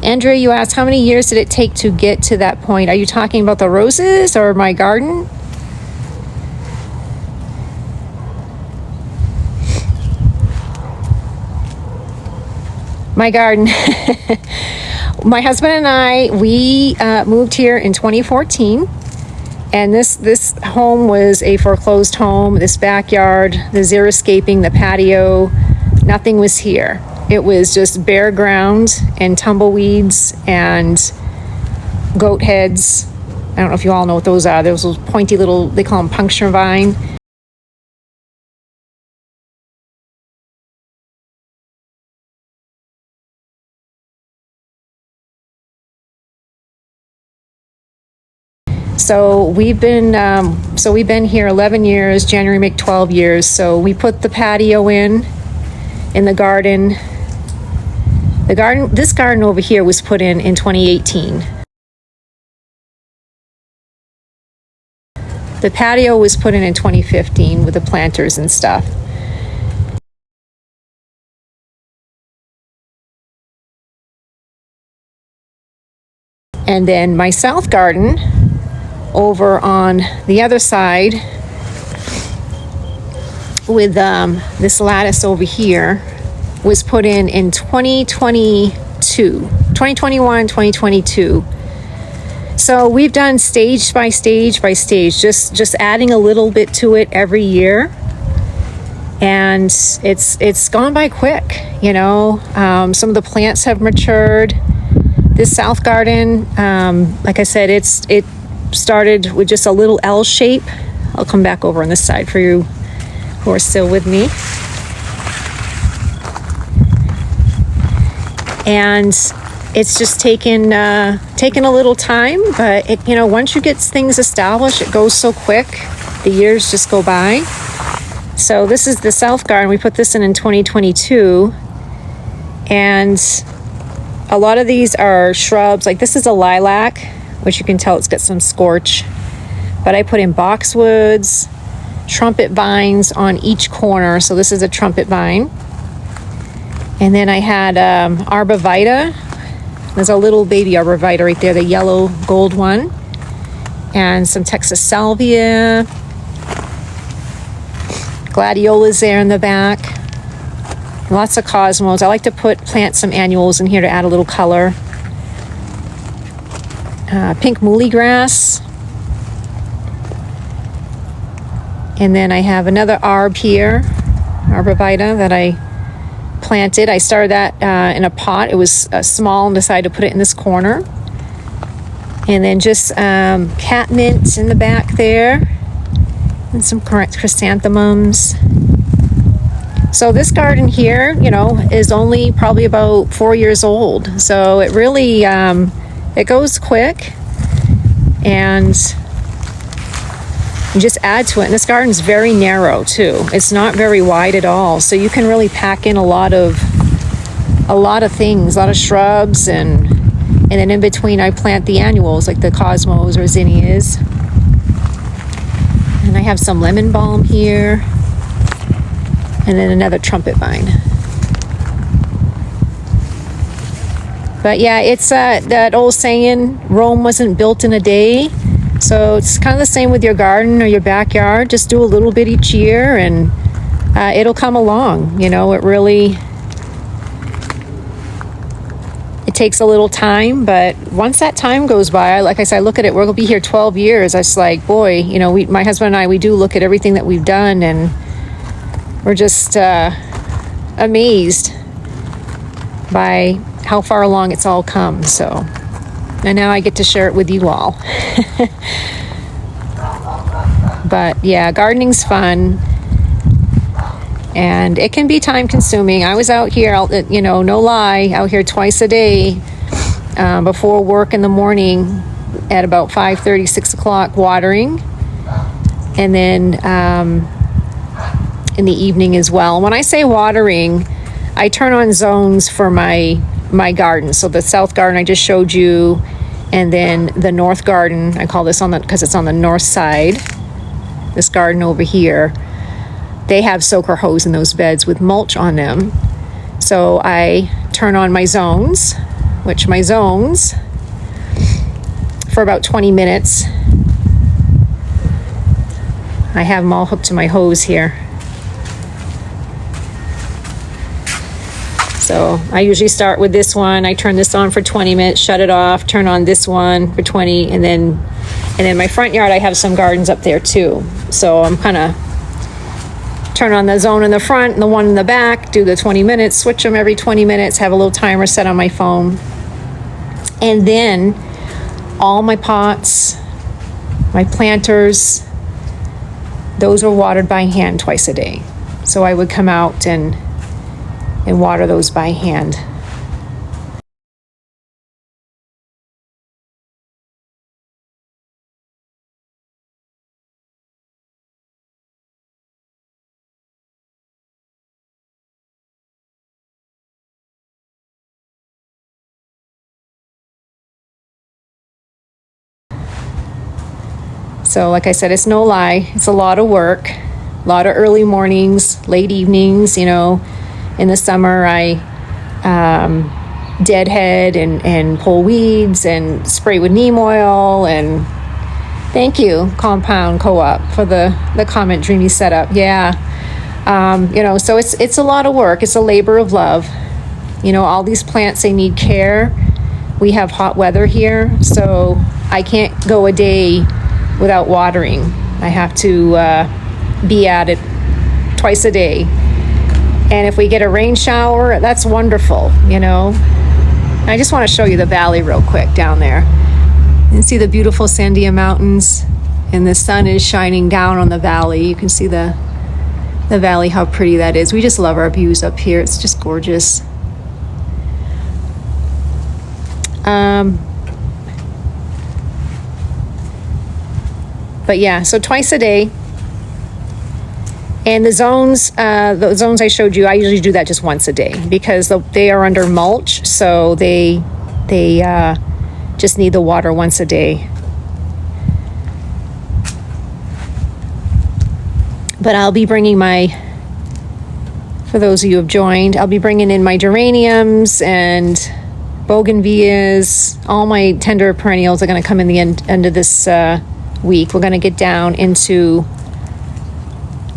Andrea, you asked, how many years did it take to get to that point? Are you talking about the roses or my garden? My garden. My husband and I, we moved here in 2014. And this home was a foreclosed home. This backyard, the xeriscaping, the patio, nothing was here. It was just bare ground and tumbleweeds and goat heads. I don't know if you all know what those are. Those little pointy little, they call them puncture vine. So we've been here 11 years. January make 12 years. So we put the patio in the garden. This garden over here was put in 2018. The patio was put in 2015 with the planters and stuff. And then my south garden over on the other side with this lattice over here was put in 2021, 2022. So we've done stage by stage by stage, just adding a little bit to it every year. And it's gone by quick, you know. Some of the plants have matured. This south garden, like I said, it started with just a little L shape. I'll come back over on this side for you who are still with me. And it's just taken a little time, but once you get things established, it goes so quick. The years just go by. So this is the south garden. We put this in 2022, and a lot of these are shrubs. Like this is a lilac, which you can tell it's got some scorch. But I put in boxwoods, trumpet vines on each corner. So this is a trumpet vine. And then I had arborvitae. There's a little baby arborvitae right there, the yellow gold one. And some Texas salvia. Gladiolus there in the back. Lots of cosmos. I like to plant some annuals in here to add a little color. Pink muhly grass. And then I have another arb here, arborvitae, that I planted. I started that in a pot. It was small and decided to put it in this corner. And then just catmint in the back there. And some chrysanthemums. So this garden here, is only probably about 4 years old. So it really, it goes quick. And you just add to it. And this garden's very narrow too. It's not very wide at all. So you can really pack in a lot of things, a lot of shrubs, and then in between I plant the annuals like the cosmos or zinnias. And I have some lemon balm here. And then another trumpet vine. But yeah, it's that old saying, Rome wasn't built in a day. So it's kind of the same with your garden or your backyard. Just do a little bit each year and it'll come along. It takes a little time, but once that time goes by, like I said, I look at it, we're going to be here 12 years. I was like, boy, my husband and I, we do look at everything that we've done, and we're just amazed by how far along it's all come. So, and now I get to share it with you all. But yeah, gardening's fun. And it can be time consuming. I was out here, no lie, out here twice a day before work in the morning at about 5:30, 6 o'clock watering. And then in the evening as well. When I say watering, I turn on zones for my garden. So the south garden I just showed you, and then the north garden, I call this because it's on the north side. This garden over here, they have soaker hose in those beds with mulch on them. So I turn on my zones which my zones, for about 20 minutes. I have them all hooked to my hose here. So I usually start with this one. I turn this on for 20 minutes, shut it off, turn on this one for 20, and then my front yard, I have some gardens up there too. So I'm kind of turn on the zone in the front and the one in the back, do the 20 minutes, switch them every 20 minutes, have a little timer set on my phone. And then all my pots, my planters, those are watered by hand twice a day. So I would come out and water those by hand. So like I said, it's no lie. It's a lot of work, a lot of early mornings, late evenings. You know, in the summer, I deadhead and pull weeds and spray with neem oil. And thank you, Compound Co-op, for the comment, Dreamy Setup. Yeah, you know, so it's a lot of work. It's a labor of love. You know, all these plants, they need care. We have hot weather here, so I can't go a day without watering. I have to be at it twice a day. And if we get a rain shower, that's wonderful, you know. I just want to show you the valley real quick down there. You can see the beautiful Sandia Mountains, and the sun is shining down on the valley. You can see the valley, how pretty that is. We just love our views up here. It's just gorgeous. But yeah, so twice a day. And the zones I showed you, I usually do that just once a day because they are under mulch, so they just need the water once a day. But I'll be bringing for those of you who have joined, I'll be bringing in my geraniums and bougainvilleas. All my tender perennials are going to come in the end of this week. We're going to get down into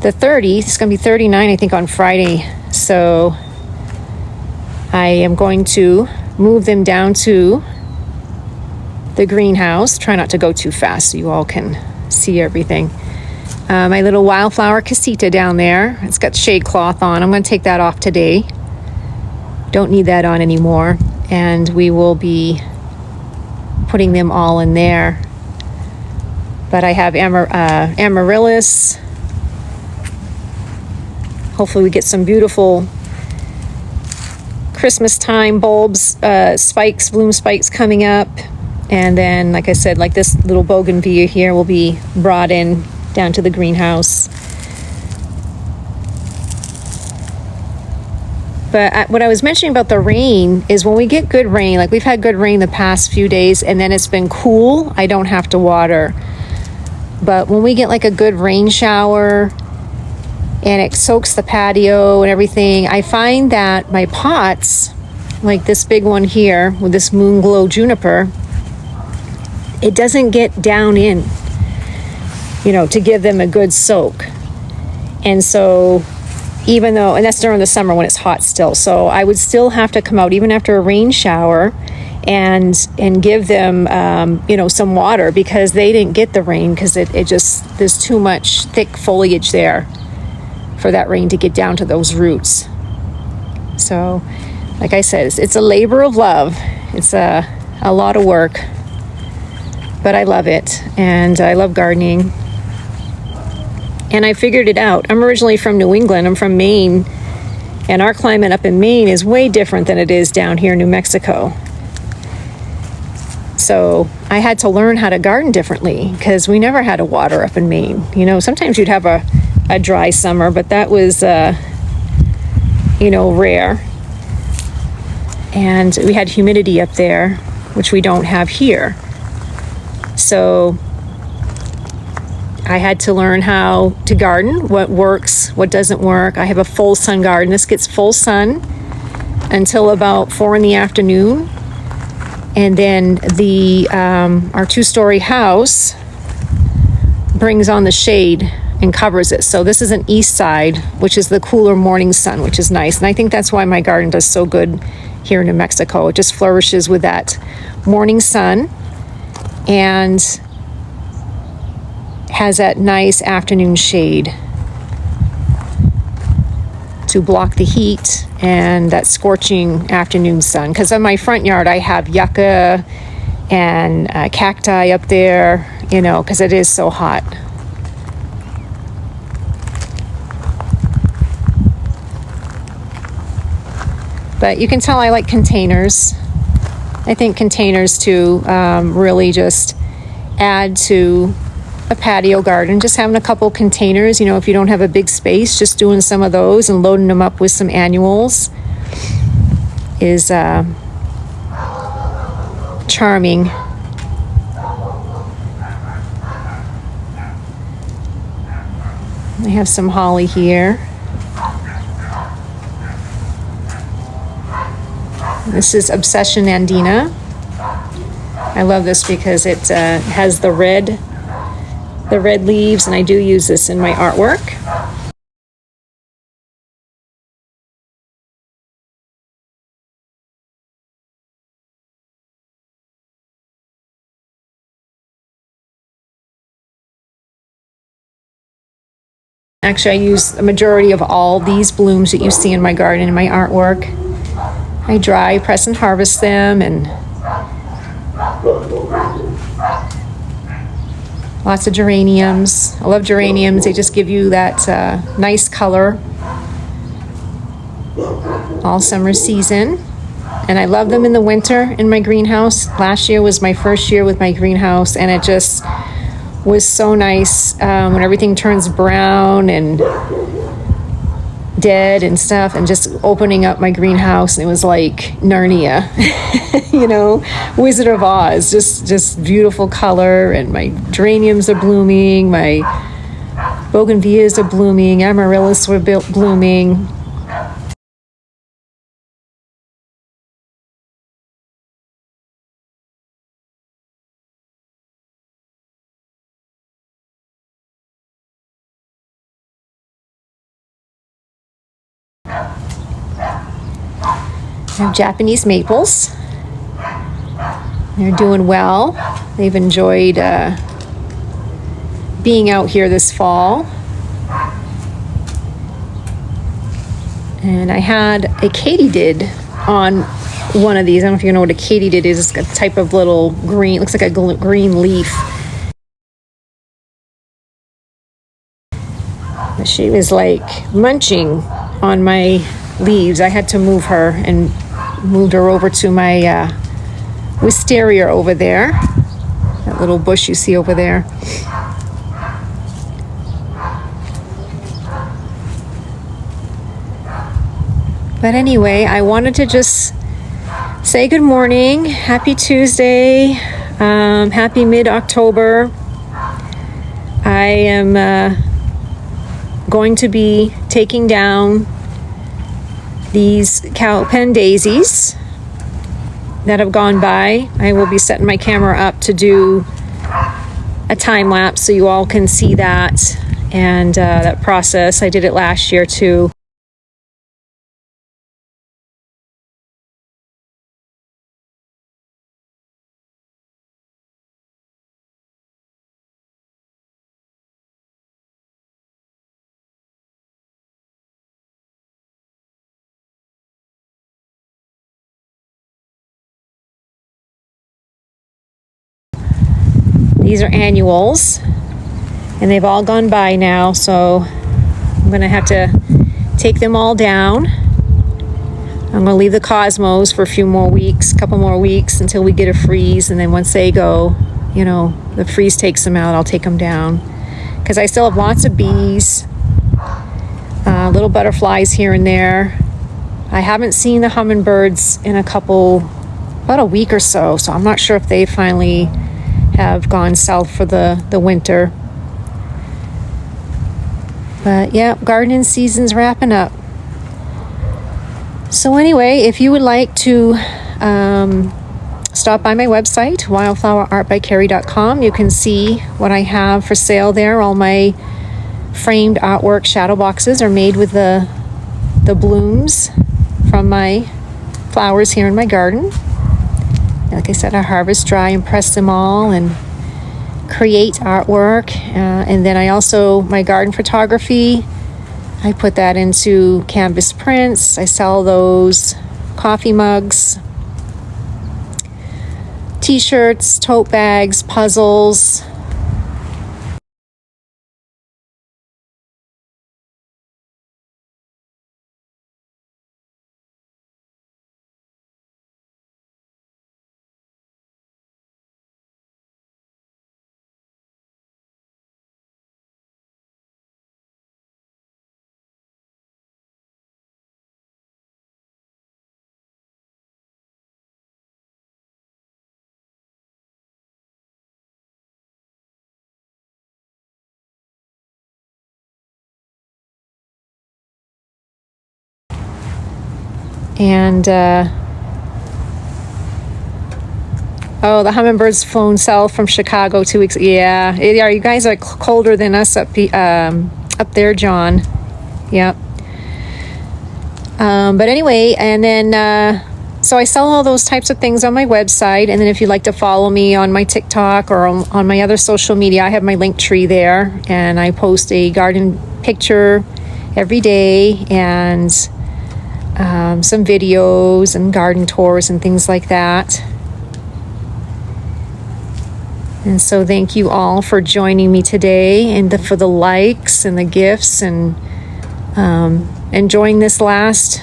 the 30s. It's going to be 39, I think, on Friday. So I am going to move them down to the greenhouse. Try not to go too fast so you all can see everything. My little wildflower casita down there, it's got shade cloth on. I'm going to take that off today. Don't need that on anymore. And we will be putting them all in there. But I have amaryllis. Hopefully we get some beautiful Christmas time bulbs, bloom spikes coming up. And then, like I said, like this little bougainvillea here will be brought in down to the greenhouse. But what I was mentioning about the rain is when we get good rain, like we've had good rain the past few days and then it's been cool, I don't have to water. But when we get like a good rain shower and it soaks the patio and everything, I find that my pots, like this big one here with this moon glow juniper, it doesn't get down in, you know, to give them a good soak. And so even though, and that's during the summer when it's hot still, so I would still have to come out even after a rain shower and give them, you know, some water because they didn't get the rain because it just, there's too much thick foliage there for that rain to get down to those roots. So, like I said, it's a labor of love. It's a lot of work, but I love it, and I love gardening. And I figured it out. I'm originally from New England. I'm from Maine, and our climate up in Maine is way different than it is down here in New Mexico. So I had to learn how to garden differently because we never had a water up in Maine. You know, sometimes you'd have a dry summer, but that was, you know, rare. And we had humidity up there, which we don't have here. So I had to learn how to garden, what works, what doesn't work. I have a full sun garden. This gets full sun until about 4 in the afternoon. And then our 2-story house brings on the shade and covers it. So this is an east side, which is the cooler morning sun, which is nice. And I think that's why my garden does so good here in New Mexico. It just flourishes with that morning sun and has that nice afternoon shade to block the heat and that scorching afternoon sun. Because on my front yard, I have yucca and cacti up there, you know, because it is so hot. But you can tell I like containers. I think containers to really just add to a patio garden. Just having a couple containers, you know, if you don't have a big space, just doing some of those and loading them up with some annuals is charming. I have some holly here. This is Obsession Andina. I love this because it has the red leaves, and I do use this in my artwork. Actually, I use a majority of all these blooms that you see in my garden in my artwork. I dry, press, and harvest them, and lots of geraniums. I love geraniums. They just give you that nice color all summer season. And I love them in the winter in my greenhouse. Last year was my first year with my greenhouse, and it just was so nice when everything turns brown and dead and stuff, and just opening up my greenhouse, and it was like Narnia, you know, Wizard of Oz, just beautiful color, and my geraniums are blooming, my bougainvilleas are blooming, amaryllis were blooming. I have Japanese maples. They're doing well. They've enjoyed being out here this fall. And I had a katydid on one of these. I don't know if you know what a katydid is. It's a type of little green, looks like a green leaf. But she was like munching on my leaves. I had to move her and moved her over to my wisteria over there, that little bush you see over there. But anyway, I wanted to just say good morning, happy Tuesday, happy mid-October. I am going to be taking down these cowpen daisies that have gone by. I will be setting my camera up to do a time lapse so you all can see that and that process. I did it last year too. These are annuals, and they've all gone by now, so I'm going to have to take them all down. I'm going to leave the cosmos for a few more weeks, couple more weeks until we get a freeze, and then once they go, you know, the freeze takes them out, I'll take them down. Because I still have lots of bees, little butterflies here and there. I haven't seen the hummingbirds in about a week or so, so I'm not sure if they finally have gone south for the winter. But yeah, gardening season's wrapping up. So anyway, if you would like to start stop by my website, wildflowerartbycarrie.com. You can see what I have for sale there. All my framed artwork shadow boxes are made with the blooms from my flowers here in my garden. Like I said, I harvest, dry, and press them all and create artwork. And then I also, my garden photography, I put that into canvas prints. I sell those, coffee mugs, t-shirts, tote bags, puzzles. And oh, the hummingbirds flown south from Chicago 2 weeks. Yeah, you guys are colder than us up there, John. Yep. But anyway, and then so I sell all those types of things on my website. And then if you'd like to follow me on my TikTok or on my other social media, I have my link tree there, and I post a garden picture every day and some videos and garden tours and things like that. And so thank you all for joining me today, and for the likes and the gifts, and enjoying this last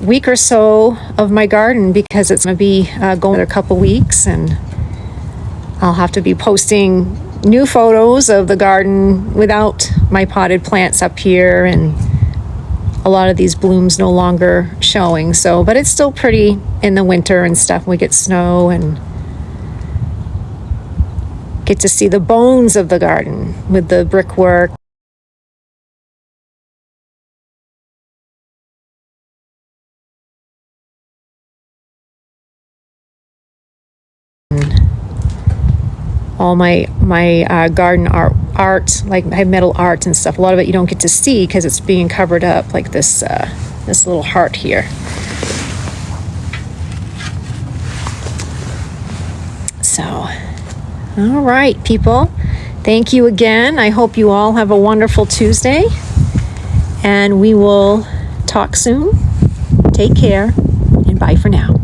week or so of my garden, because it's going to be going a couple weeks, and I'll have to be posting new photos of the garden without my potted plants up here, and a lot of these blooms no longer showing. So, but it's still pretty in the winter and stuff. We get snow and get to see the bones of the garden with the brickwork. All my garden art, like I have metal art and stuff. A lot of it you don't get to see because it's being covered up, like this little heart here. So, all right, people. Thank you again. I hope you all have a wonderful Tuesday, and we will talk soon. Take care, and bye for now.